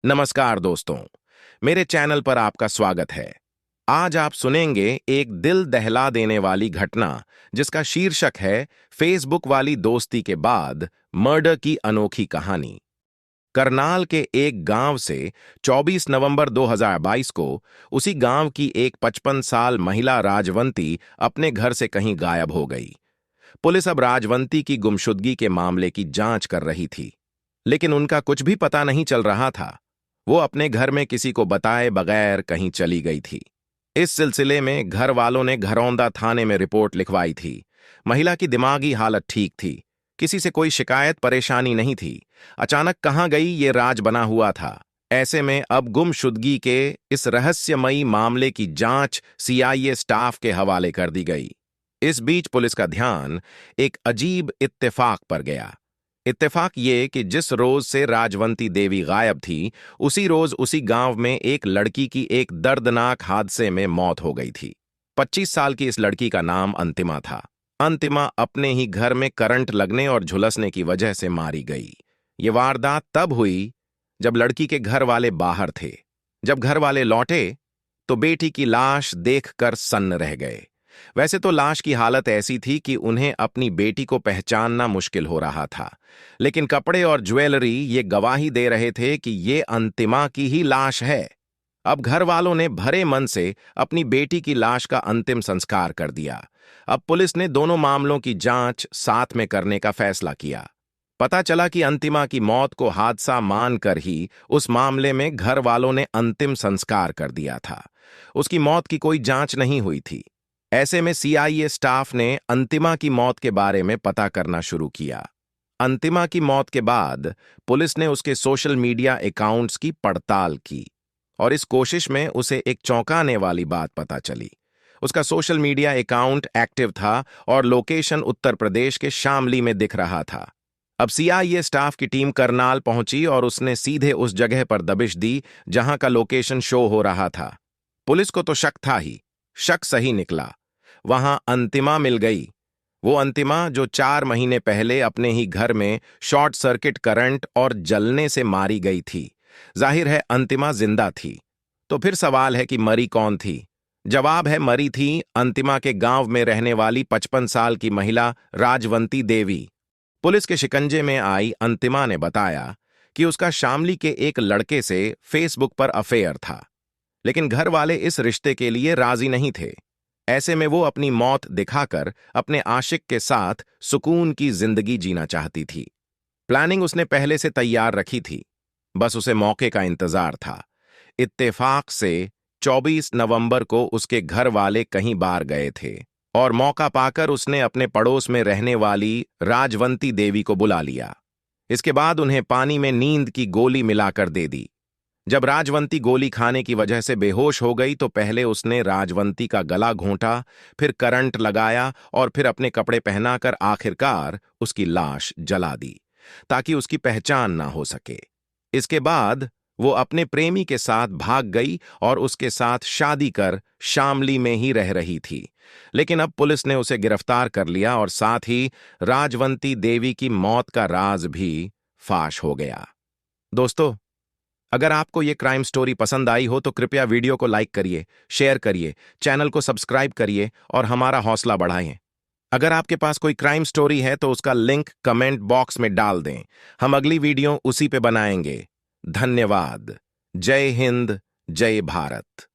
नमस्कार दोस्तों, मेरे चैनल पर आपका स्वागत है। आज आप सुनेंगे एक दिल दहला देने वाली घटना जिसका शीर्षक है फेसबुक वाली दोस्ती के बाद मर्डर की अनोखी कहानी। करनाल के एक गांव से 24 नवंबर 2022 को उसी गांव की एक 55 साल महिला राजवंती अपने घर से कहीं गायब हो गई। पुलिस अब राजवंती की गुमशुदगी के मामले की जांच कर रही थी, लेकिन उनका कुछ भी पता नहीं चल रहा था। वो अपने घर में किसी को बताए बगैर कहीं चली गई थी। इस सिलसिले में घर वालों ने घरौंदा थाने में रिपोर्ट लिखवाई थी। महिला की दिमागी हालत ठीक थी, किसी से कोई शिकायत परेशानी नहीं थी। अचानक कहाँ गई ये राज बना हुआ था। ऐसे में अब गुमशुदगी के इस रहस्यमयी मामले की जांच सीआईए स्टाफ के हवाले कर दी गई। इस बीच पुलिस का ध्यान एक अजीब इत्तेफाक पर गया। इत्तेफाक ये कि जिस रोज से राजवंती देवी गायब थी, उसी रोज उसी गांव में एक लड़की की एक दर्दनाक हादसे में मौत हो गई थी। 25 साल की इस लड़की का नाम अंतिमा था। अंतिमा अपने ही घर में करंट लगने और झुलसने की वजह से मारी गई। ये वारदात तब हुई जब लड़की के घर वाले बाहर थे। जब घर वाले लौटे तो बेटी की लाश देखकर सन्न रह गए। वैसे तो लाश की हालत ऐसी थी कि उन्हें अपनी बेटी को पहचानना मुश्किल हो रहा था, लेकिन कपड़े और ज्वेलरी ये गवाही दे रहे थे कि ये अंतिमा की ही लाश है। अब घर वालों ने भरे मन से अपनी बेटी की लाश का अंतिम संस्कार कर दिया। अब पुलिस ने दोनों मामलों की जांच साथ में करने का फैसला किया। पता चला कि अंतिमा की मौत को हादसा मानकर ही उस मामले में घर वालों ने अंतिम संस्कार कर दिया था। उसकी मौत की कोई जांच नहीं हुई थी। ऐसे में सीआईए स्टाफ ने अंतिमा की मौत के बारे में पता करना शुरू किया। अंतिमा की मौत के बाद पुलिस ने उसके सोशल मीडिया अकाउंट्स की पड़ताल की और इस कोशिश में उसे एक चौंकाने वाली बात पता चली। उसका सोशल मीडिया अकाउंट एक्टिव था और लोकेशन उत्तर प्रदेश के शामली में दिख रहा था। अब सीआईए स्टाफ की टीम करनाल पहुंची और उसने सीधे उस जगह पर दबिश दी जहां का लोकेशन शो हो रहा था। पुलिस को तो शक था ही, शक सही निकला। वहां अंतिमा मिल गई। वो अंतिमा जो 4 महीने पहले अपने ही घर में शॉर्ट सर्किट करंट और जलने से मारी गई थी। जाहिर है अंतिमा जिंदा थी। तो फिर सवाल है कि मरी कौन थी? जवाब है, मरी थी अंतिमा के गांव में रहने वाली 55 साल की महिला राजवंती देवी। पुलिस के शिकंजे में आई अंतिमा ने बताया कि उसका शामली के एक लड़के से फेसबुक पर अफेयर था, लेकिन घर वाले इस रिश्ते के लिए राजी नहीं थे। ऐसे में वो अपनी मौत दिखाकर अपने आशिक के साथ सुकून की जिंदगी जीना चाहती थी। प्लानिंग उसने पहले से तैयार रखी थी, बस उसे मौके का इंतजार था। इत्तेफाक से 24 नवंबर को उसके घर वाले कहीं बाहर गए थे और मौका पाकर उसने अपने पड़ोस में रहने वाली राजवंती देवी को बुला लिया। इसके बाद उन्हें पानी में नींद की गोली मिलाकर दे दी। जब राजवंती गोली खाने की वजह से बेहोश हो गई तो पहले उसने राजवंती का गला घोंटा, फिर करंट लगाया और फिर अपने कपड़े पहनाकर आखिरकार उसकी लाश जला दी ताकि उसकी पहचान ना हो सके। इसके बाद वो अपने प्रेमी के साथ भाग गई और उसके साथ शादी कर शामली में ही रह रही थी। लेकिन अब पुलिस ने उसे गिरफ्तार कर लिया और साथ ही राजवंती देवी की मौत का राज भी फाश हो गया। दोस्तों, अगर आपको ये क्राइम स्टोरी पसंद आई हो तो कृपया वीडियो को लाइक करिए, शेयर करिए, चैनल को सब्सक्राइब करिए और हमारा हौसला बढ़ाएं। अगर आपके पास कोई क्राइम स्टोरी है तो उसका लिंक कमेंट बॉक्स में डाल दें। हम अगली वीडियो उसी पे बनाएंगे। धन्यवाद। जय हिंद, जय भारत।